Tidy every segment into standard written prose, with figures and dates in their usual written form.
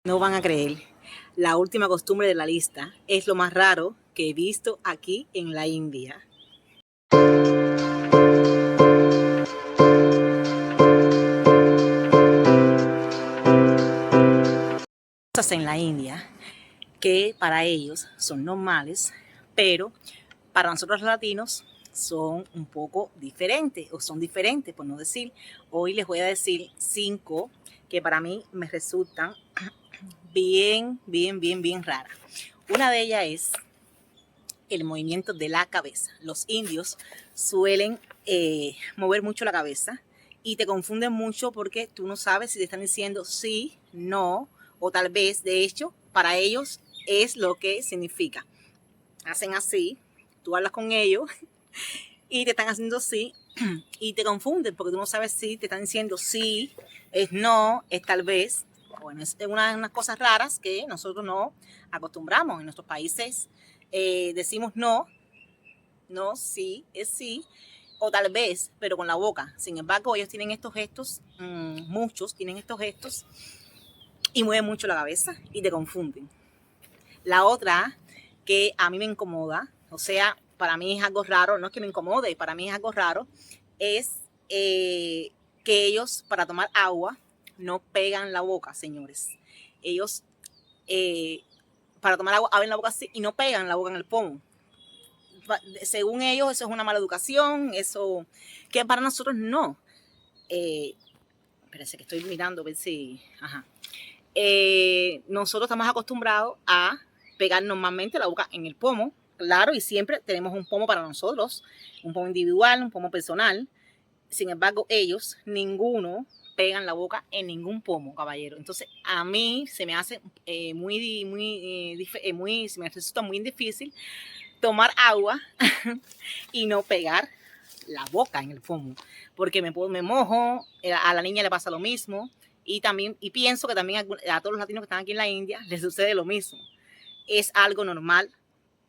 No van a creer, la última costumbre de la lista es lo más raro que he visto aquí en la India. Cosas en la India que para ellos son normales, pero para nosotros los latinos son un poco diferentes, o son diferentes, por no decir. Hoy les voy a decir 5 que para mí me resultan bien raras. Una de ellas es el movimiento de la cabeza. Los indios suelen mover mucho la cabeza y te confunden mucho porque tú no sabes si te están diciendo sí, no o tal vez. De hecho, para ellos es lo que significa. Hacen así, tú hablas con ellos y te están haciendo sí y te confunden porque tú no sabes si te están diciendo sí, es no, es tal vez. Bueno, es unas cosas raras que nosotros no acostumbramos en nuestros países. Decimos no, no, sí, es sí, o tal vez, pero con la boca. Sin embargo, ellos tienen estos gestos, muchos tienen estos gestos y mueven mucho la cabeza y te confunden. La otra que a mí me incomoda, o sea, para mí es algo raro, no es que me incomode, para mí es algo raro, es que ellos para tomar agua no pegan la boca, señores. Ellos para tomar agua abren la boca así y no pegan la boca en el pomo. Según ellos, eso es una mala educación, eso que para nosotros no. Espérense que estoy mirando a ver si. Ajá. Nosotros estamos acostumbrados a pegar normalmente la boca en el pomo, claro, y siempre tenemos un pomo para nosotros, un pomo individual, un pomo personal. Sin embargo, ellos, ninguno pegan la boca en ningún pomo, caballero. Entonces, a mí se me hace se me resulta muy difícil tomar agua y no pegar la boca en el pomo, porque me mojo, a la niña le pasa lo mismo, y también, y pienso que también a todos los latinos que están aquí en la India les sucede lo mismo. Es algo normal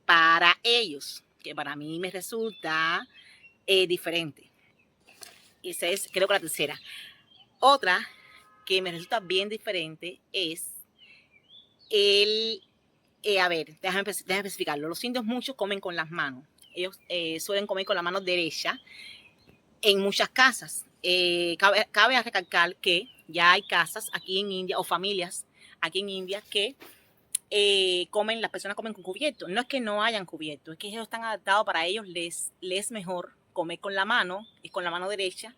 para ellos, que para mí me resulta diferente. Esa es, creo que la tercera. Otra que me resulta bien diferente es el, a ver, déjame especificarlo. Los indios muchos comen con las manos. Ellos suelen comer con la mano derecha en muchas casas. Cabe recalcar que ya hay casas aquí en India o familias aquí en India que las personas comen con cubierto. No es que no hayan cubierto, es que ellos están adaptados, para ellos les mejor comer con la mano y con la mano derecha,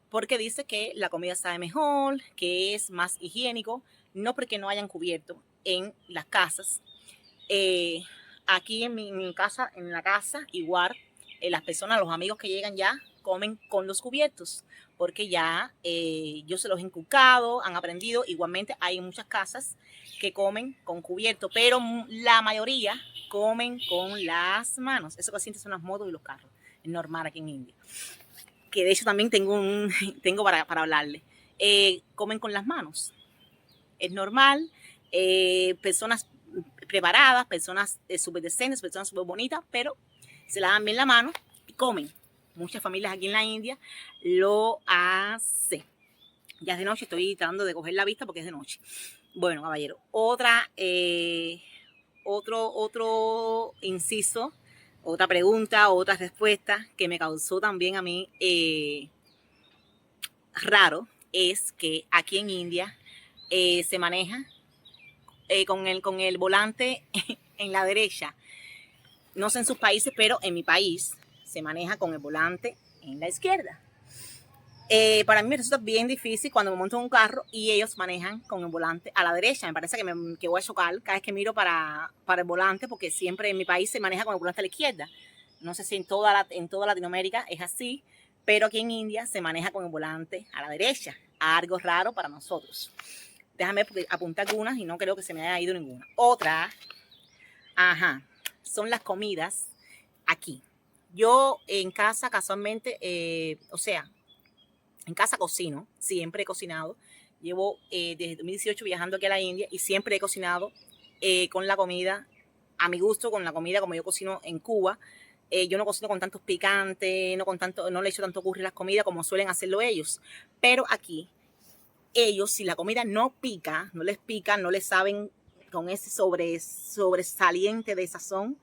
porque dice que la comida sabe mejor, que es más higiénico, no porque no hayan cubierto en las casas. Aquí en mi casa, en la casa, igual las personas, los amigos que llegan ya comen con los cubiertos, porque ya yo se los he inculcado, han aprendido. Igualmente hay muchas casas que comen con cubierto, pero la mayoría comen con las manos. Eso que sientes son las motos y los carros, es normal aquí en India. Que de hecho también tengo para hablarle. Comen con las manos, es normal. Personas preparadas, personas súper decentes, personas súper bonitas, pero se lavan bien la mano y comen. Muchas familias aquí en la India lo hacen. Ya es de noche, estoy tratando de coger la vista porque es de noche. Bueno, caballero, otro inciso, otra pregunta, otra respuesta que me causó también a mí raro, es que aquí en India se maneja con el volante en la derecha. No sé en sus países, pero en mi país se maneja con el volante en la izquierda. Para mí me resulta bien difícil cuando me monto en un carro y ellos manejan con el volante a la derecha. Me parece que voy a chocar cada vez que miro para el volante, porque siempre en mi país se maneja con el volante a la izquierda. No sé si en toda Latinoamérica es así, pero aquí en India se maneja con el volante a la derecha. Algo raro para nosotros. Déjame apuntar algunas y no creo que se me haya ido ninguna. Otra, son las comidas aquí. Yo en casa casualmente, o sea, en casa cocino, siempre he cocinado. Llevo desde 2018 viajando aquí a la India y siempre he cocinado con la comida, a mi gusto, con la comida como yo cocino en Cuba. Yo no cocino con tantos picantes, no le echo tanto curry a las comidas como suelen hacerlo ellos. Pero aquí ellos, si la comida no pica, no les pica, no les saben con ese sobresaliente de sazón,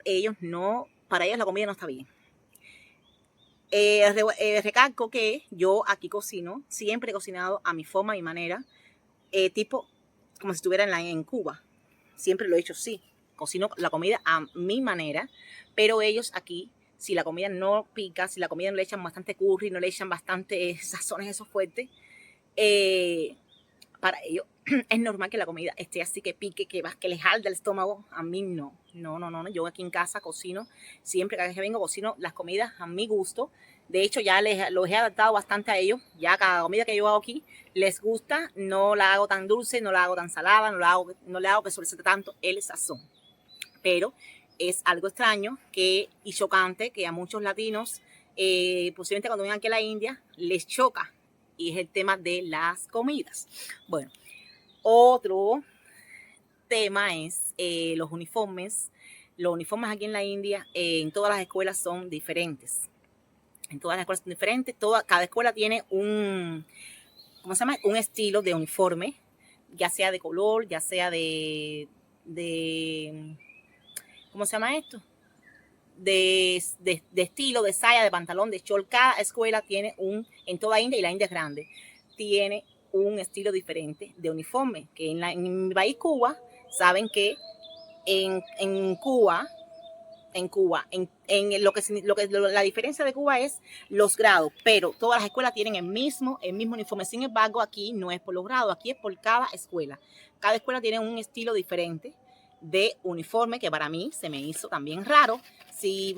ellos no, para ellos la comida no está bien. Recalco que yo aquí cocino, siempre he cocinado a mi forma, a mi manera, tipo como si estuviera en Cuba. Siempre lo he hecho así. Cocino la comida a mi manera, pero ellos aquí, si la comida no pica, si la comida no le echan bastante curry, no le echan bastante sazones esos fuertes, para ellos es normal que la comida esté así, que pique, que les jalde el estómago. A mí no. No. Yo aquí en casa cocino, siempre cada vez que vengo cocino las comidas a mi gusto. De hecho, ya los he adaptado bastante a ellos. Ya cada comida que yo hago aquí les gusta. No la hago tan dulce, no la hago tan salada, no le hago que solicite tanto el sazón. Pero es algo extraño y chocante que a muchos latinos, posiblemente cuando vengan aquí a la India, les choca. Y es el tema de las comidas. Bueno, otro tema es los uniformes. Los uniformes aquí en la India, en todas las escuelas son diferentes. En todas las escuelas son diferentes. Cada escuela tiene un estilo de uniforme, ya sea de color, ya sea de ¿cómo se llama esto? De estilo, de saya, de pantalón, de short. Cada escuela tiene en toda India, y la India es grande, tiene un estilo diferente de uniforme. Que en mi país, Cuba, saben que en Cuba, la diferencia de Cuba es los grados, pero todas las escuelas tienen el mismo uniforme. Sin embargo, aquí no es por los grados, aquí es por cada escuela. Cada escuela tiene un estilo diferente de uniforme, que para mí se me hizo también raro. Si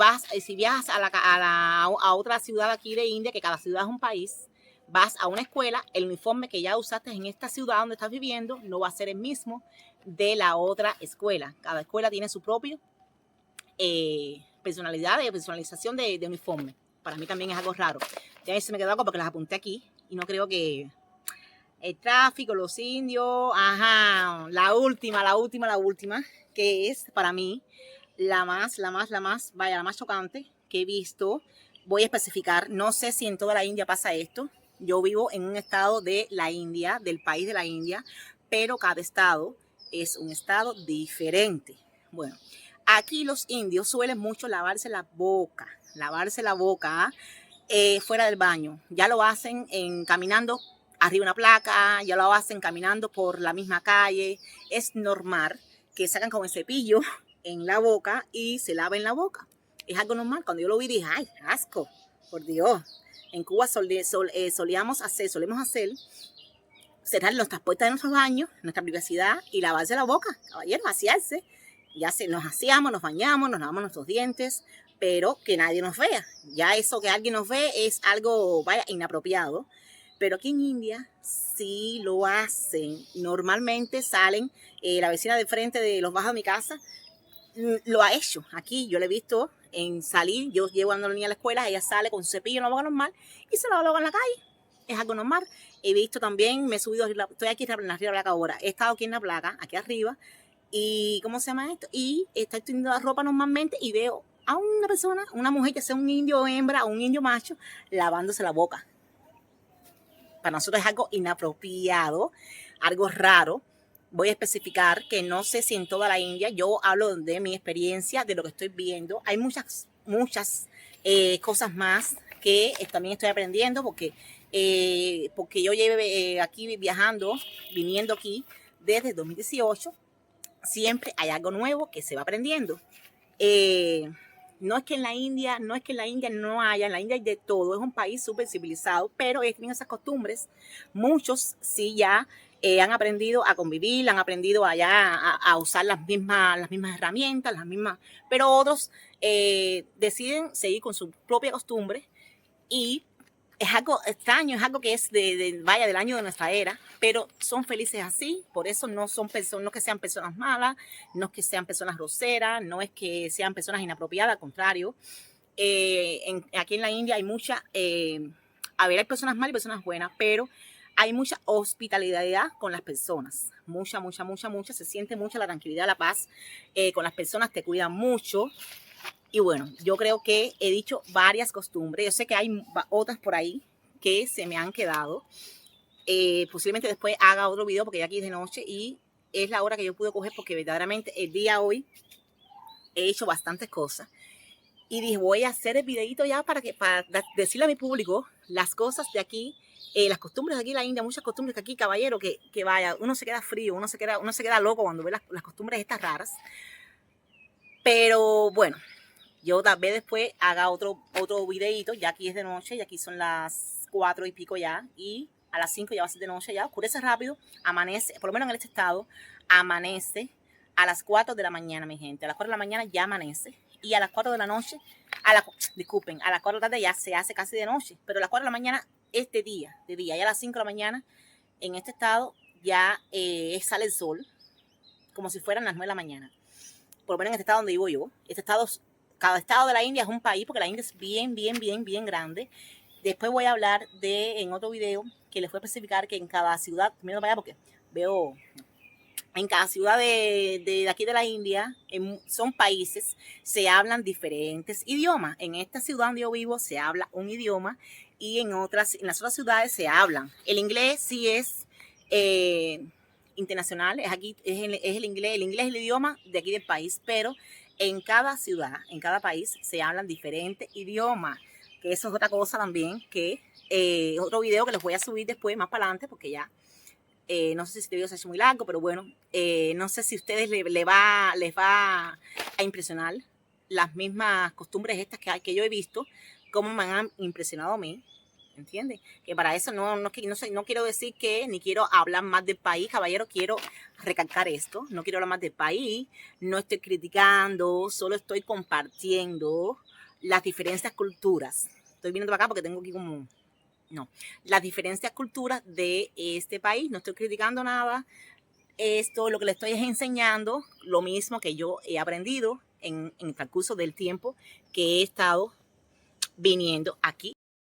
viajas a otra ciudad aquí de India, que cada ciudad es un país, vas a una escuela, el uniforme que ya usaste en esta ciudad donde estás viviendo no va a ser el mismo de la otra escuela. Cada escuela tiene su propio personalización de uniforme. Para mí también es algo raro. Ya se me quedó algo porque las apunté aquí y no creo que el tráfico, los indios, la última, que es para mí la más chocante que he visto. Voy a especificar, no sé si en toda la India pasa esto. Yo vivo en un estado de la India, del país de la India, pero cada estado es un estado diferente. Bueno, aquí los indios suelen mucho lavarse la boca fuera del baño. Ya lo hacen caminando arriba de una placa, ya lo hacen caminando por la misma calle. Es normal que sacan con el cepillo en la boca y se laven la boca. Es algo normal. Cuando yo lo vi dije, ¡ay, asco! Por Dios. En Cuba solemos hacer cerrar nuestras puertas de nuestros baños, nuestra privacidad, y lavarse la boca. Caballeros, asearse. Nos aseamos, nos bañamos, nos lavamos nuestros dientes, pero que nadie nos vea. Ya eso que alguien nos ve es algo, inapropiado. Pero aquí en India sí lo hacen. Normalmente salen, la vecina de frente de los bajos de mi casa lo ha hecho. Aquí yo le he visto en salir, yo llevo a la niña a la escuela, ella sale con su cepillo en la boca normal y se lo lava en la calle. Es algo normal. He visto también, me he subido, estoy aquí en la Río Blanca ahora, he estado aquí en la placa, aquí arriba, y ¿cómo se llama esto? Y estoy teniendo la ropa normalmente y veo a una persona, una mujer, que sea un indio o hembra o un indio macho, lavándose la boca. Para nosotros es algo inapropiado, algo raro. Voy a especificar que no sé si en toda la India, yo hablo de mi experiencia, de lo que estoy viendo. Hay muchas cosas más que también estoy aprendiendo, porque yo llevo aquí viniendo aquí desde 2018. Siempre hay algo nuevo que se va aprendiendo. No es que en la India no haya, en la India hay de todo, es un país súper civilizado, pero tienen esas costumbres. Muchos sí ya han aprendido a convivir, han aprendido allá a usar las mismas herramientas, pero otros deciden seguir con su propia costumbre, y es algo extraño, es algo que es del año de nuestra era, pero son felices así. Por eso no es que sean personas malas, no es que sean personas groseras, no es que sean personas inapropiadas, al contrario. Aquí en la India hay hay personas malas y personas buenas, pero hay mucha hospitalidad con las personas, mucha, se siente mucha la tranquilidad, la paz con las personas, te cuidan mucho. Y bueno, yo creo que he dicho varias costumbres. Yo sé que hay otras por ahí que se me han quedado. Posiblemente después haga otro video porque ya aquí es de noche y es la hora que yo pude coger porque verdaderamente el día hoy he hecho bastantes cosas. Y dije, voy a hacer el videito ya para decirle a mi público las cosas de aquí, las costumbres de aquí en la India, muchas costumbres que aquí, caballero, que vaya, uno se queda frío, uno se queda loco cuando ve las costumbres estas raras. Pero bueno, yo tal vez después haga otro videito, ya aquí es de noche, y aquí son las 4 y pico ya, y a las 5 ya va a ser de noche, ya oscurece rápido, amanece, por lo menos en este estado, amanece a las 4 de la mañana, mi gente. A las 4 de la mañana ya amanece. Y a las 4 de la noche, disculpen, a las 4 de la tarde ya se hace casi de noche. Pero a las 4 de la mañana es de día. Y a las 5 de la mañana, en este estado, ya sale el sol, como si fueran las 9 de la mañana. Por lo menos en este estado donde vivo yo. Cada estado de la India es un país, porque la India es bien grande. Después voy a hablar en otro video que les voy a especificar que en cada ciudad, mirando para allá porque veo, en cada ciudad de aquí de la India, son países, se hablan diferentes idiomas. En esta ciudad donde yo vivo se habla un idioma y en las otras ciudades se hablan. El inglés sí es internacional, es el inglés es el idioma de aquí del país, pero en cada ciudad, en cada país se hablan diferentes idiomas, que eso es otra cosa también, que otro video que les voy a subir después, más para adelante, porque ya no sé si este video se ha hecho muy largo, pero bueno, no sé si a ustedes les va a impresionar las mismas costumbres estas que yo he visto, cómo me han impresionado a mí, ¿entiendes? Que para eso no quiero decir que, ni quiero hablar más del país, caballero, quiero recalcar esto, no quiero hablar más del país, no estoy criticando, solo estoy compartiendo las diferentes culturas. Estoy viniendo para acá porque tengo aquí como... No, las diferentes culturas de este país, no estoy criticando nada, esto lo que le estoy es enseñando lo mismo que yo he aprendido en el transcurso del tiempo que he estado viniendo aquí.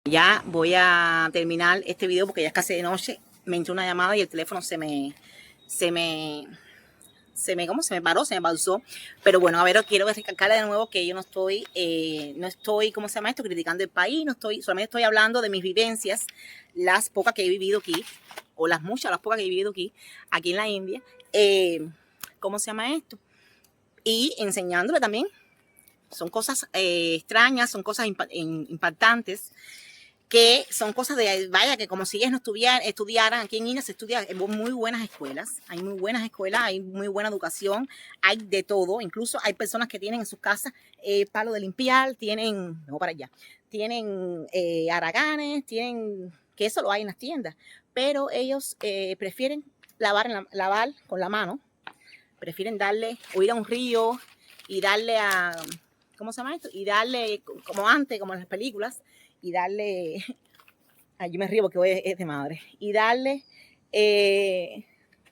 Ya voy a terminar este video porque ya es casi de noche, me entró una llamada y el teléfono se me paró, se me pausó. Pero bueno, a ver, quiero recalcarle de nuevo que yo no estoy, ¿cómo se llama esto? Criticando el país, solamente estoy hablando de mis vivencias, las pocas que he vivido aquí, o las pocas que he vivido aquí en la India. ¿Cómo se llama esto? Y enseñándole también, son cosas extrañas, son cosas impactantes, que son cosas vaya, que como si ellas no estudiaran, aquí en India se estudia en muy buenas escuelas, hay muy buena educación, hay de todo, incluso hay personas que tienen en sus casas palo de limpiar, tienen haraganes, que eso lo hay en las tiendas, pero ellos prefieren lavar con la mano, prefieren darle, o ir a un río y darle ¿cómo se llama esto? Y darle, como antes, como en las películas, y darle, ay, yo me río porque hoy es de madre, y darle,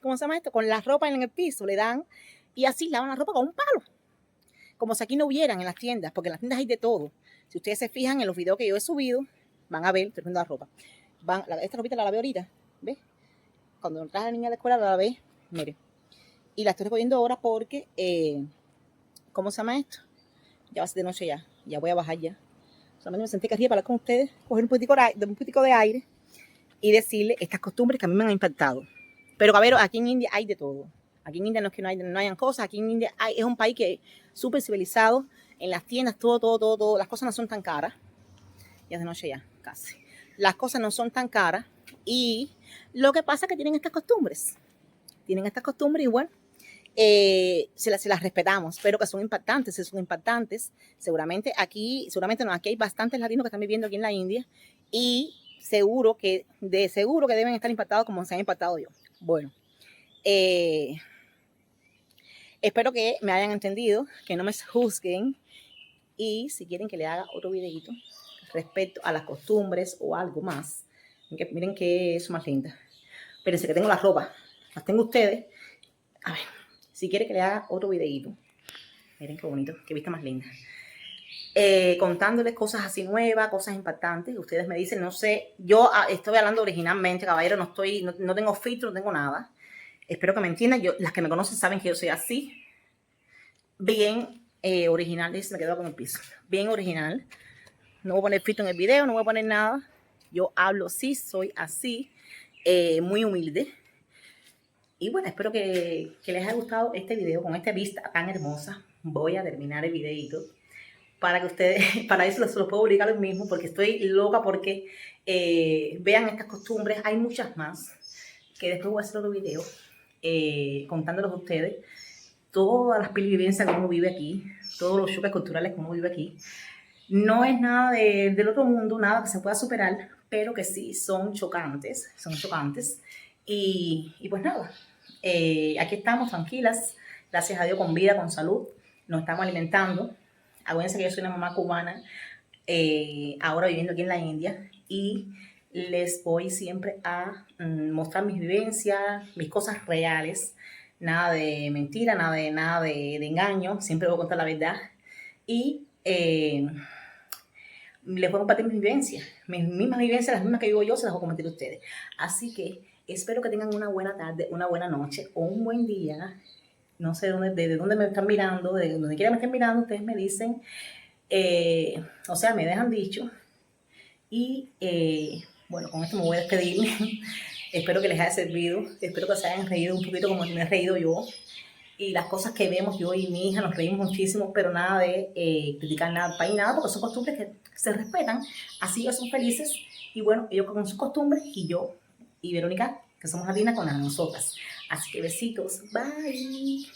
¿cómo se llama esto? Con la ropa en el piso, le dan, y así lavan la ropa con un palo, como si aquí no hubieran en las tiendas, porque en las tiendas hay de todo. Si ustedes se fijan en los videos que yo he subido, van a ver, estoy poniendo la ropa, esta ropita la lavé ahorita, ¿ves? Cuando traje a la niña a la escuela la lavé, mire, y la estoy recogiendo ahora porque, ¿cómo se llama esto? Ya va a ser de noche ya voy a bajar ya. Solamente me senté aquí arriba para hablar con ustedes, coger un poquitico de aire y decirles estas costumbres que a mí me han impactado. Pero, cabrón, aquí en India hay de todo. Aquí en India no es que no hayan cosas, aquí en India es un país que es súper civilizado. En las tiendas todo, las cosas no son tan caras. Ya es de noche ya, casi. Las cosas no son tan caras y lo que pasa es que tienen estas costumbres. Y bueno, se las respetamos, pero que son impactantes. Seguramente aquí hay bastantes latinos que están viviendo aquí en la India y seguro que deben estar impactados como se han impactado yo. Bueno, espero que me hayan entendido, que no me juzguen y si quieren que le haga otro videito respecto a las costumbres o algo más, miren que es más linda. Espérense que tengo la ropa, las tengo ustedes. A ver, si quiere que le haga otro videito. Miren qué bonito, qué vista más linda. Contándoles cosas así nuevas, cosas impactantes. Ustedes me dicen, no sé, yo estoy hablando originalmente, caballero, no tengo filtro, no tengo nada. Espero que me entiendan. Las que me conocen saben que yo soy así. Bien original, se me quedó con el piso. Bien original. No voy a poner filtro en el video, no voy a poner nada. Yo hablo así, soy así. muy humilde. Y bueno, espero que les haya gustado este video con esta vista tan hermosa. Voy a terminar el videito para que ustedes, para eso se lo puedo publicar hoy mismo, porque estoy loca porque vean estas costumbres. Hay muchas más que después voy a hacer otro video contándolos a ustedes todas las vivencias que uno vive aquí, todos los choques culturales que uno vive aquí. No es nada del otro mundo, nada que se pueda superar, pero que sí son chocantes, son chocantes. Y pues nada, aquí estamos tranquilas, gracias a Dios, con vida, con salud, nos estamos alimentando. Acuérdense que yo soy una mamá cubana, ahora viviendo aquí en la India, y les voy siempre a mostrar mis vivencias, mis cosas reales, nada de mentira, nada de engaño, siempre voy a contar la verdad. Y les voy a compartir mis mismas vivencias, las mismas que vivo yo, se las voy a compartir a ustedes. Así que espero que tengan una buena tarde, una buena noche o un buen día. No sé de dónde me están mirando, de donde quiera me estén mirando, ustedes me dicen, o sea, me dejan dicho. Y bueno, con esto me voy a despedir. Espero que les haya servido, espero que se hayan reído un poquito como me he reído yo. Y las cosas que vemos, yo y mi hija nos reímos muchísimo, pero nada de criticar nada al país, nada, porque son costumbres que se respetan, así ellos son felices, y bueno, ellos con sus costumbres, y yo y Verónica, que somos latinas, con las nosotras. Así que besitos, bye.